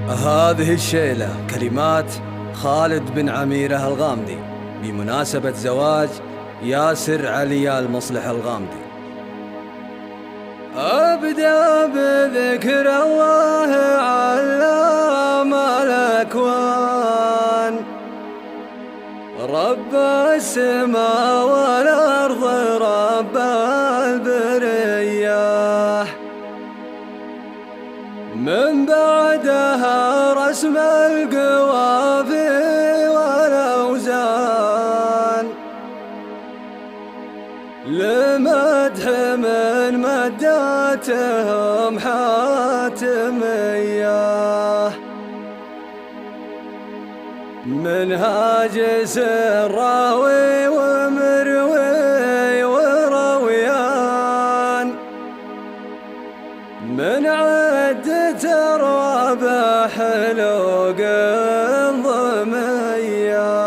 هذه الشيلة كلمات خالد بن عميرة الغامدي بمناسبة زواج ياسر علي المصلح الغامدي. أبدأ بذكر الله علام الأكوان، رب السماء والأرض، رب البرية، من بعدها رسم القوافي والأوزان، لمدح من مداتهم حاتمية، منهاج سراوي ومروي ورويان، من عدة أرواب حلوق ضمية.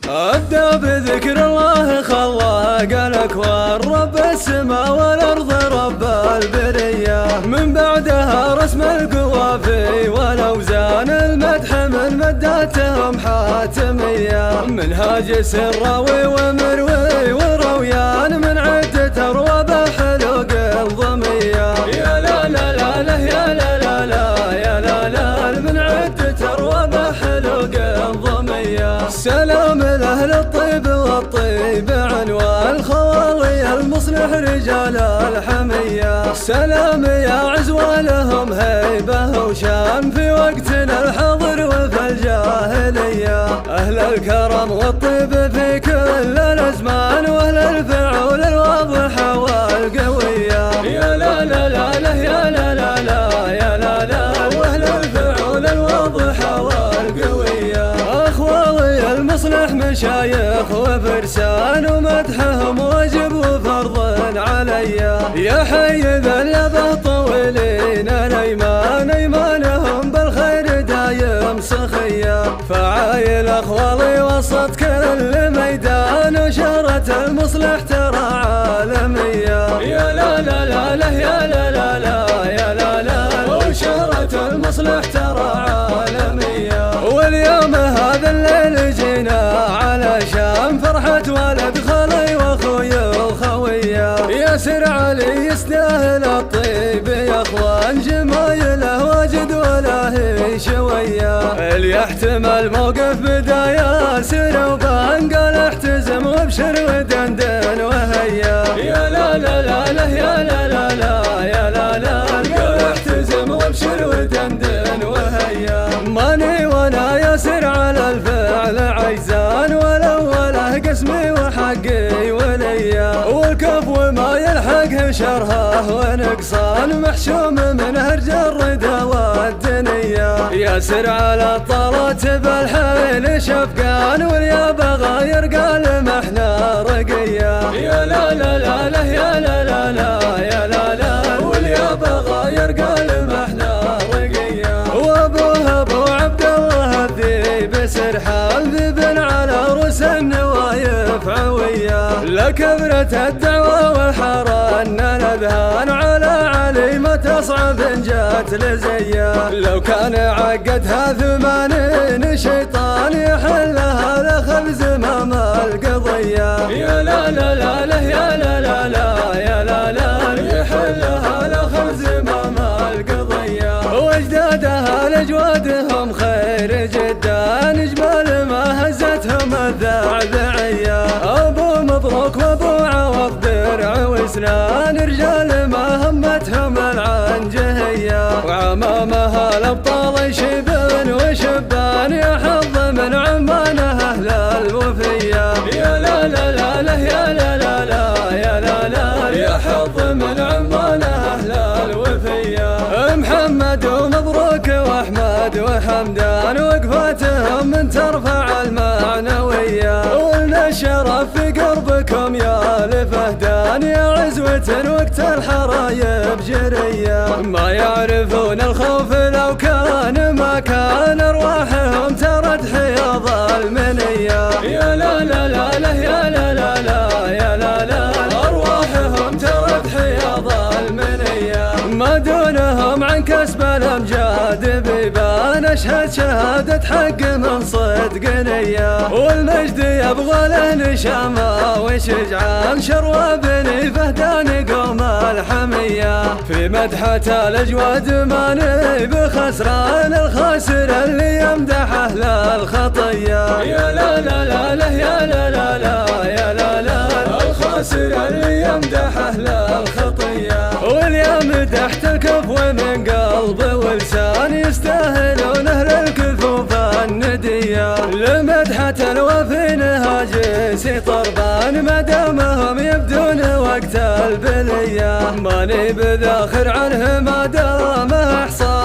أبدأ بذكر الله خلاق الأكوان، رب السماء والأرض، رب البرية، من بعدها رسم القوافي والأوزان، المدح من مداتهم حاتمية، منهاج سراوي ومروي ورويان، من عدة أرواب حلوق ضمية. يا لا لا لا لا يا لا لا لا يا لا لا، من عدة أرواب حلوق ضمية. سلام لأهل الطيب والطيب عنوان، خوالي المصلح رجال الحمية، سلام يا عزوة لهم هيبة وشان، في وقتنا الحاضر وفي الجاهلية، أهل الكرم والطيب في كل الأزمان، وأهل الفعول الواضحة والقوية. يا لا لا لا لا يا لا لا لا يا لا لا، وأهل الفعول الواضحة والقوية، أخوالي المصلح مشايخ وفرسان، ومدحهم واجب وفرض علي، يا حي ذا اليد طويلين الأيمان، أيمانهم بالخير دايم سخية، فعايل أخوالي وسط كل ميدان، وشهرة المصلح ترى عالمية. يا لا لا لا لا يا لا لا لا يا لا لا، وشهرة المصلح ترى عالمية. واليوم هذا الليل جينا علشان فرحة ولد خالي واخوي وخوية، ياسر علي يستاهل الطيب يا اخوان، جمايله واجد ولا هي شوية، اللي يحتمل موقف بدا ياسر وبان، قال احتزم وابشر ودندن وهيا. يا لا لا لا لا يا لا لا لا يا لا لا، قال احتزم وابشر ودندن وهيا، ماني وانا ياسر على الفعل عيزان، ولا قسمي وحقي وليا، والكفو ما يلحقه شرها ونقصان، محشوم من هرج الردى والدنيا، ياسر على الطلات بالحيل شفقان، واليا بغى يرقى لمحنا رقيا. يا لا لا لا لا يا لا لا لا يا لا لا، واليا بغى يرقى لمحنا رقيا، وابوها ابو عبد الله الذيب سرحان، ذبن على رؤوس النوايف عوية، لكبرت الدعوة والحران الاذهان، على علي ما تصعب ان جات لزية، لو كان عقدها 80 شيطان، يحلها لاخذ زمام القضية. يا لا لا لا لا يا لا لا لا يا لا لا، يحلها لاخذ زمام القضية، واجدادها لاجوادهم خير جدا، جبال ما هزتهم الذعذعية، ابو مبروك وابو عوض درع وسنان، رجال ما همتهم العنجهية، وعمامها الابطال شبان وشبان، يا حظ من عمانه اهل الوفية. يا لا لا لا لا يا لا لا لا يا لا لا، يا حظ من عمانه اهل الوفية، محمد ومبروك واحمد وحمدان، وقفاتهم من ترفع المعنوية، ولنا الشرف في قربكم يا لفهدان، يا عزوة وقت الحرايب جرية، ما يعرفون الخوف لو كان ما كان، ارواحهم ترد حياض المنية. يا لا لا لا لا يا لا لا لا يا لا لا، ارواحهم ترد حياض المنية، ما دونهم عن من كسب الامجاد بيبان اشهد شهادة حق من صدق نية، والمجد يبغى له نشامة وشجعان شروى بني فهدان قوم الحمية. في مدحة الاجواد ماني بخسران الخاسر اللي يمدح اهل الخطية. يا لا لا لا لا يا لا لا لا يا لا لا الخاسر اللي يمدح اهل الخطية، واليا مدحت الكفو من قلب ولسان يستاهلون اهل الكفوف الندية. لمدحة الوفي نهاجسي طربان ما دامهم يبدون وقت البلية، ماني بذاخر عنه ما دام احصان